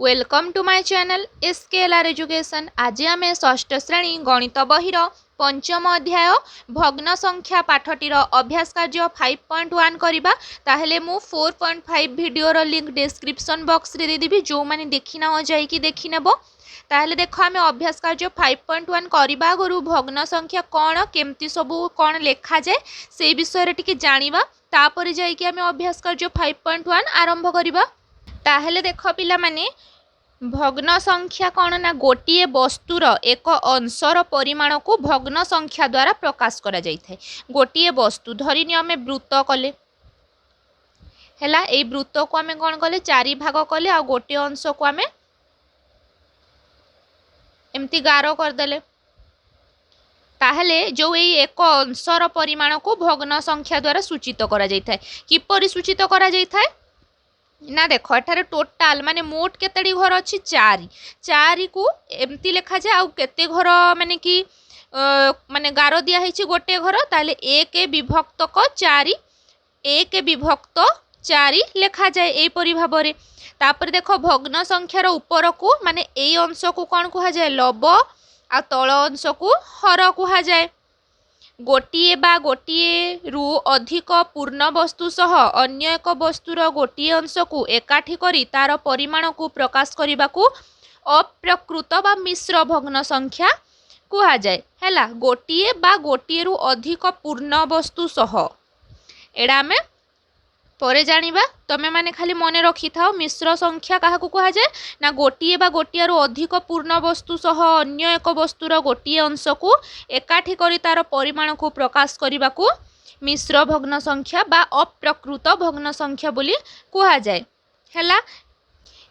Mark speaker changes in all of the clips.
Speaker 1: Welcome to my channel SKLR education. आज आम षष्ठ श्रेणी गणित बहिर पंचम अध्याय भग्न संख्या पाठटीर अभ्यास कार्य 5.1 करवा। ताहले मु 4.5 वीडियोर लिंक डिस्क्रिप्शन बॉक्स रे देदेवि, जो मैंने देखी ना जाइकी देखी नेब। ताहले देख आम अभ्यास कार्य 5.1 करवा आगु भग्न संख्या कौन केमती सबू कौन लेखा जाए से विषय टिके जानिबा, तापर जाइकी आम अभ्यास कार्य 5.1 आरंभ करवा। ताहले देख पिला माने भग्न संख्या कौन ना गोटे वस्तुर एक अंशर परिमाण को भग्न संख्या द्वारा प्रकाश करा जाइथाय। गोटे वस्तु धरिनी आम वृत्त कले हैला, एई वृत्त को आम कौन कले चारि भाग कले आ गोटे अंश को आम एमती गार करदेले। ताहले जो ये एक अंशर परिमाण को भग्न संख्या द्वारा सूचित करा जाइथाय। किपरि सूचित करा जाइथाय ना देख एठारे टोटाल माने मोट केतेडी घर अच्छी चारि चारि को एमती लेखा जाए। आउ केते घर माने कि माने गार दिया है गोटे घर, ताले एक विभक्त क चारि एक विभक्त चारि लेखा जाए एपरि भाबरे। तापर देख भग्न संख्यार ऊपर को माने एई अंश को कौन कहा जाए लब आ तल अंश को हर कहा जाए। गोटिए बा गोटिए रु अधिक पूर्ण वस्तु सह अन्य एक वस्तुर गोटिए अंश को एकाठी करी तार परिमाण को प्रकाश करने को अप्रकृत बा मिश्र भग्न संख्या कहा जाए। हैला, गोटिए बा गोटिए रु अधिक पूर्ण वस्तु सह एडा आमे परे जानिबा। तमे माने खाली मने रखी थाओ मिश्र संख्या काहाकू कहा जाए ना गोटिए बा गोटिए रु अधिक पूर्ण वस्तु सह अन्य एक वस्तुर गोटिए अंश को एकाठी करी तार परिमाण को प्रकाश करने को मिश्र भग्न संख्या बा अप्रकृत भग्न संख्या बोली कहा जाए। हैला,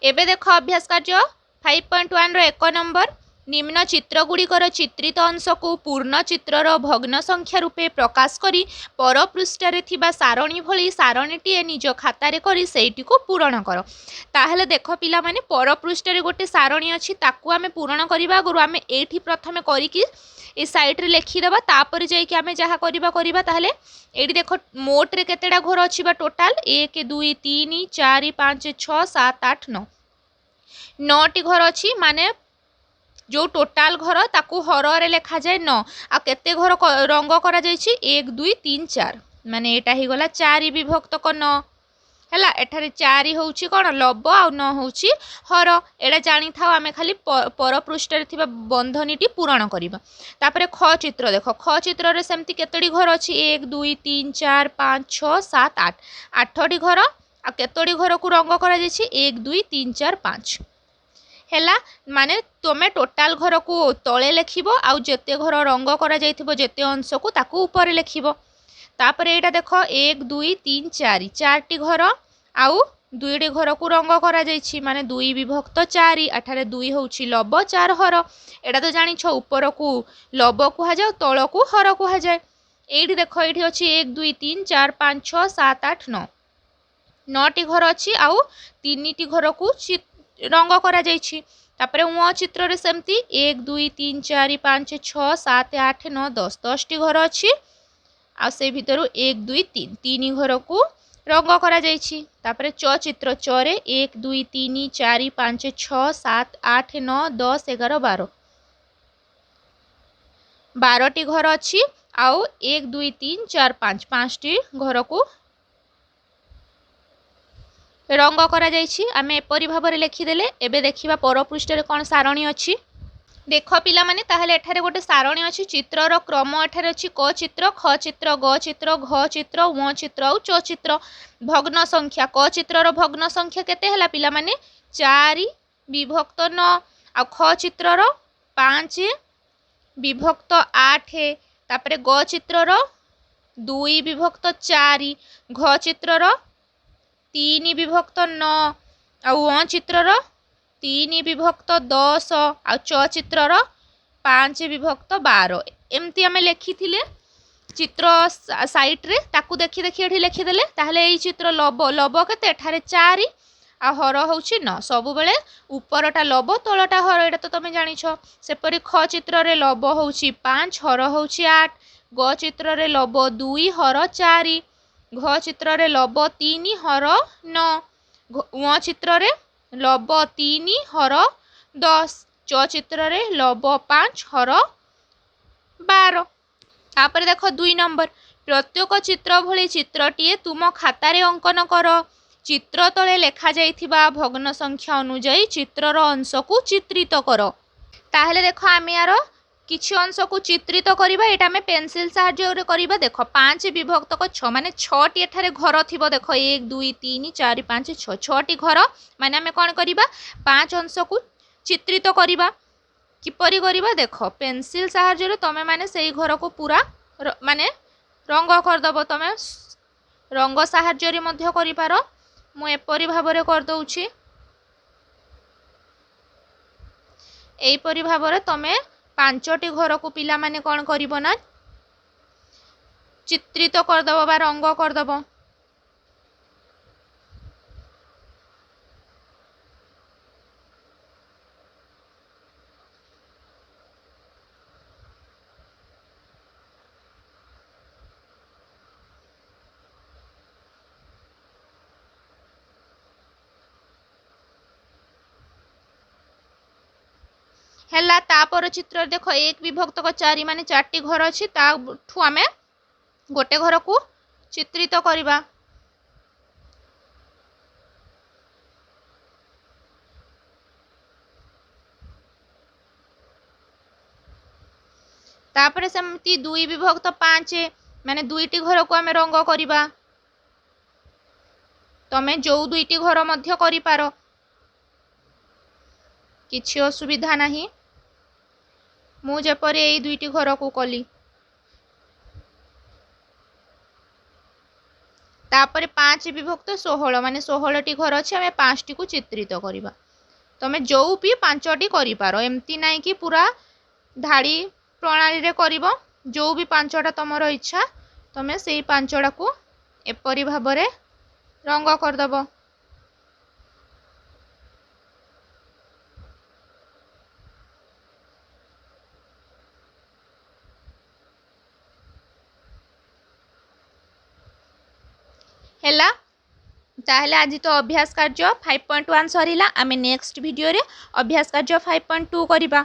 Speaker 1: एबे देख अभ्यास कार्य 5.1 रो 1 नंबर निम्न चित्रगुड़िकर चित्रित अंश को पूर्ण चित्रर भग्न संख्या रूपे प्रकाश करी पर पृष्ठरे थिबा सारणी भली सारणीटीए निज खातारे करी सेठी को पूरण कर। ताहले देख पिला माने पर पृष्ठरे गोटे सारणी अछि, ताकू आमे पूरण करिबा आगु आमे एठी प्रथमे करिकी ए साइड रे लिखि देबा, तापर जाई कि आमे जहा करिबा। ताहले एठी देखो मोट रे केतेडा घर अछि बा टोटल 1 2 3 4 5 6 7 8 9 9 टी घर अछि। माने जो टोटाल घर ताकू हर रे लेखा जाए 9 आ केते घर रंग करा जाइछि 1 2 3 4 माने एटा ही गला 4 विभक्त क 9 हैला। एठारे 4 होउछि कोन लब आ 9 होउछि हर। एडा जानि थाओ आमे खाली पर पृष्ठ रे थिबा बंधनीटी पूरण करिबा। तापरे ख चित्र देख, ख चित्र रे सेमति केतडी घर अछि 1 2 3 4 5 6 7 8 8टी घर आ केतडी घर को रंग करा जाइछि 1 2 3 4 5 हैला। माने तुमे टोटाल घर को तले लिखिबो आउ जेते घर रंग करा जाइथिबो जेते अंश को ताकू ऊपर लिखिबो। तापरे एटा देखो 1 2 3 4 4टी घर आउ 2टी घर को रंग करा जाइछि माने 2 विभक्त 4 अठारे 2 होउछि लब 4 हर। एटा तो जानि छ ऊपर को लब कहा जाय तल को हर कहा जाय। एठी देखो एठी अछि 1 2 3 4 5 6 7 8 9 9टी घर अछि आउ 3टी घर को रंग करा जाइछि। तापरे उ चित्र रे सेमती 1 2 3 4 5 6 7 8 9 10 10टी घर अछि आ से भितरु 1 2 3 3 घर को रंग करा जाइछि। तापरे च चित्र च रे 1 2 3 4 5 6 7 8 9 10 11 12 12टी घर अछि आउ 1 2 3 4 5 5टी घर को रंग करा जाइछि। आमे एपरि भाबरे लिखिदेले। एबे देखिबा पर पृष्ठ रे कोन सारणी अछि देख पिला माने। ताहले एठारे गोटे सारणी अछि, चित्रर क्रम एठारे अछि क चित्र ख चित्र ग चित्र घ चित्र उ चित्र और च चित्र। भग्न संख्या क चित्रर भग्न संख्या केते हला पिला माने 4 विभक्त 9 आ ख चित्रर 5 विभक्त 8 तापरे ग चित्रर 2 विभक्त 4 घ चित्रर 3 विभक्त 9 आ चित्रर 3 विभक्त 10 आ च चित्रर 5 विभक्त 12 एमती आमे लिखि थिले चित्र साइट रे। ताकू देखि देखि एठी लिखि देले। ताहले एई चित्र लब लब केते एठारे 4 आ हर होउछि 9। सबु बेले ऊपरटा लब तलटा हर एटा तो तमे जानि छ। सेपरि ख चित्र रे लब होउछि 5 हर होउछि 8 ग चित्र रे लब 2 हर 4 घ चित्र रे लब 3 हर 9 उ चित्र रे लव 3 हर 10 च चित्र रे लव 5 हर 12। तापर देख 2 नंबर प्रत्येक चित्र भली चित्रटीए तुम खातार अंकन कर। चित्र तले लेखा जाइथिबा भग्न संख्या अनुଯାयी चित्रर अंश को चित्रित कर। ताहले देख आम यार किछि अंश को चित्रित करिबा एटा में पेंसिल सहाय्य रे करिबा। देख 5 विभक्त 6 माने 6 टी एठारे घर थिबो। देख 1 2 3 4 5 6 6 टी घर माने आमे कोन करिबा 5 अंश को चित्रित करिबा। किपरि करिबा देख पेंसिल सहाय्य रे तमे माने सेही घर को पूरा माने रंग कर दबो। तमे रंग सहाय्य रे मध्य करि पारो। मु एपरि भाबरे कर दउछि। एपरि भाबरे तमे 5टी घर को पिला माने कौन करिबो ना चित्रित कर दबो बा रंग कर दबो। हेला तापर चित्र देख 1 विभक्त 4 माने 4टी घर अछि। ताठू आमे गोटे घर को चित्रित करिबा। तापर सेमती 2 विभक्त 5 माने 2टी घर को आमे रंग करिबा। तमे जो 2टी घर मध्य करि पारो किछि असुविधा नाही। मु जेपरि एई 2टी घर को कली। तापर 5 विभक्त 16 माने 16टी घर अछि। आमे 5टी को चित्रित करिबा। तमे जो भी 5टी करि पारो एम्ति नाही कि पूरा धाड़ी प्रणाली रे करिवो। जो भी 5टा तमरो इच्छा तमे सेही 5टा को एपरि भाबरे रंग कर दबो। हेला ताहले आज तो अभ्यास कार्य 5.1 सरीला। आमे नेक्स्ट वीडियो रे अभ्यास कार्य 5.2 करिबा।